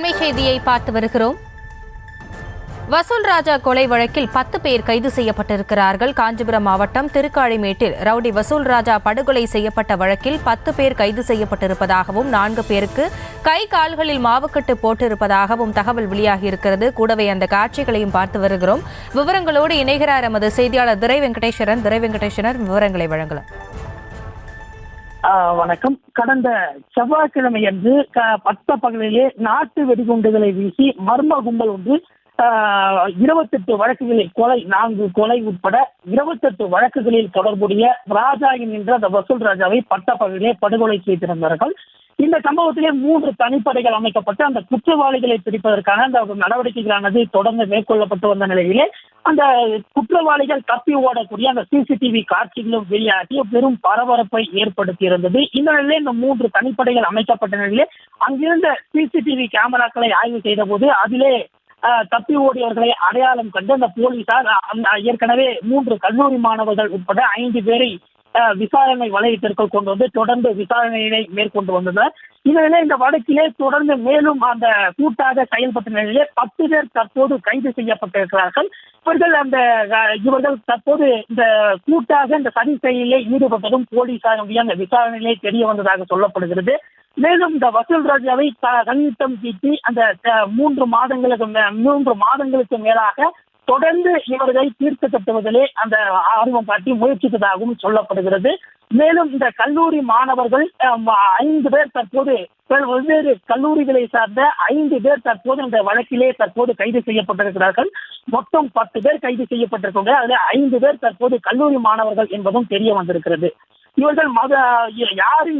அண்மை செய்தியை பார்த்து வருகிறோம். வசூல் ராஜா கொலை வழக்கில் 10 பேர் கைது செய்யப்பட்டிருக்கிறார்கள். காஞ்சிபுரம் மாவட்டம் திருக்காழிமேட்டில் ரவுடி வசூல் ராஜா படுகொலை செய்யப்பட்ட வழக்கில் 10 பேர் கைது செய்யப்பட்டிருப்பதாகவும் 4 பேருக்கு கை கால்களில் மாவுக்கட்டு போட்டிருப்பதாகவும் தகவல் வெளியாகியிருக்கிறது. கூடவே அந்த காட்சிகளையும் பார்த்து வருகிறோம். விவரங்களோடு இணைகிறார் எமது செய்தியாளர் துரை வெங்கடேஸ்வரன். விவரங்களை வழங்கலாம். வணக்கம். கடந்த செவ்வாய்க்கிழமை அன்று பட்ட பகலிலே நாட்டு வெடிகுண்டுகளை வீசி மர்ம கும்பல் ஒன்று 28 வழக்குகளில் 4 கொலை உட்பட 28 வழக்குகளில் தொடர்புடைய ராஜா என்கின்ற அந்த வசூல் ராஜாவை பட்ட பகலிலே படுகொலை செய்திருந்தார்கள். இந்த சம்பவத்திலே 3 தனிப்படைகள் அமைக்கப்பட்டு அந்த குற்றவாளிகளை பிடிப்பதற்கான அந்த நடவடிக்கைகளானது தொடர்ந்து மேற்கொள்ளப்பட்டு வந்த நிலையிலே அந்த குற்றவாளிகள் தப்பி ஓடக்கூடிய அந்த சிசிடிவி காட்சிகளும் வெளியாகி பெரும் பரபரப்பை ஏற்படுத்தி இருந்தது. இந்த நிலையிலே இந்த 3 தனிப்படைகள் அமைக்கப்பட்ட நிலையிலே அங்கிருந்த சிசிடிவி கேமராக்களை ஆய்வு செய்த போது அதிலே தப்பி ஓடியவர்களை அடையாளம் கண்டு அந்த போலீசார் ஏற்கனவே 3 கல்லூரி மாணவர்கள் உட்பட 5 பேரை விசாரணை வளையத்திற்குள் கொண்டு வந்து தொடர்ந்து விசாரணையை மேற்கொண்டு வந்தனர். இதனிலே இந்த வழக்கிலே தொடர்ந்து மேலும் அந்த கூட்டாக செயல்பட்ட நிலையிலே 10 பேர் தற்போது கைது செய்யப்பட்டிருக்கிறார்கள். இவர்கள் தற்போது இந்த கூட்டாக இந்த சதி செயலிலே ஈடுபட்டதும் போலீசாருடைய அந்த விசாரணையிலே தெரிய வந்ததாக சொல்லப்படுகிறது. மேலும் இந்த வசூல் ராஜாவை கண்ணிட்டம் தீட்டி அந்த 3 மாதங்களுக்கு மேலாக தொடர்ந்து இவர்களை தீர்த்து கட்டுவதிலே அந்த ஆர்வம் காட்டி முயற்சித்ததாகவும் சொல்லப்படுகிறது. மேலும் இந்த கல்லூரி மாணவர்கள் 5 பேர் தற்போது வெவ்வேறு கல்லூரிகளை சார்ந்த 5 பேர் தற்போது இந்த வழக்கிலே தற்போது கைது செய்யப்பட்டிருக்கிறார்கள். மொத்தம் 10 பேர் கைது செய்யப்பட்டிருக்கிறார்கள். அதில் 5 பேர் தற்போது கல்லூரி மாணவர்கள் என்பதும் தெரிய வந்திருக்கிறது. இவர்கள் யார்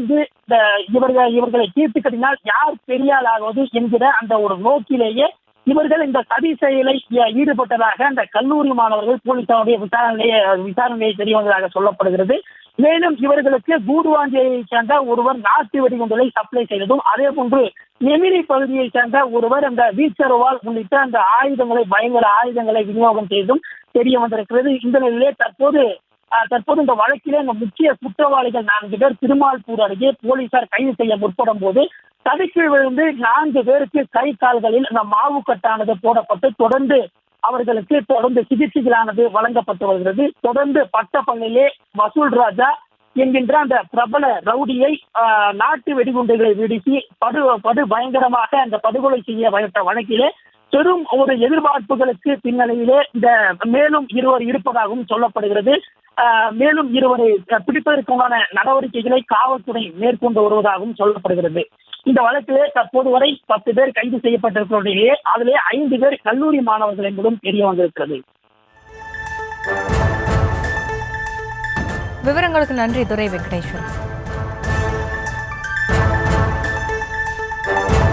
இவர்களை தீர்த்து கட்டினால் யார் பெரியாள் ஆகுவது என்கிற அந்த ஒரு நோக்கிலேயே இவர்கள் இந்த சதி செயலை ஈடுபட்டதாக அந்த கல்லூரி மாணவர்கள் போலீசாருடைய விசாரணையை தெரிய வந்ததாக சொல்லப்படுகிறது. மேலும் இவர்களுக்கு கூடுவாஞ்சியை சேர்ந்த ஒருவர் நாட்டு வெடிகுண்டுகளை சப்ளை செய்ததும், அதே போன்று நெமிலி பகுதியை சேர்ந்த ஒருவர் அந்த வீச்சரவால் உள்ளிட்ட அந்த பயங்கர ஆயுதங்களை விநியோகம் செய்தும் தெரிய வந்திருக்கிறது. இந்த நிலையிலே தற்போது இந்த வழக்கிலே இந்த முக்கிய குற்றவாளிகள் 4 பேர் திருமால்பூர் அருகே போலீசார் கைது செய்ய முற்படும் போது தடுக்கி விழுந்து 4 பேருக்கு கை கால்களில் அந்த மாவுக்கட்டானது போடப்பட்டு அவர்களுக்கு தொடர்ந்து சிகிச்சைகளானது வழங்கப்பட்டு வருகிறது. தொடர்ந்து பட்டப்பள்ளியிலே வசூல் ராஜா என்கின்ற அந்த பிரபல ரவுடியை நாட்டு வெடிகுண்டுகளை வீசி படு பயங்கரமாக அந்த படுகொலை செய்ய வழக்கிலே பெரும் ஒரு எதிர்பார்ப்புகளுக்கு பின்னணியிலே இந்த மேலும் 2 இருப்பதாகவும் சொல்லப்படுகிறது. மேலும் 2 பிடிப்பதற்கான நடவடிக்கைகளை காவல்துறை மேற்கொண்டு வருவதாகவும் சொல்லப்படுகிறது. இந்த வழக்கிலே தற்போது வரை 10 பேர் கைது செய்யப்பட்டிருக்கிறோம். அதிலே 5 பேர் கல்லூரி மாணவர்கள் என்பதும் தெரிய வந்திருக்கிறது. விவரங்களுக்கு நன்றி துரை வெங்கடேஸ்வரன்.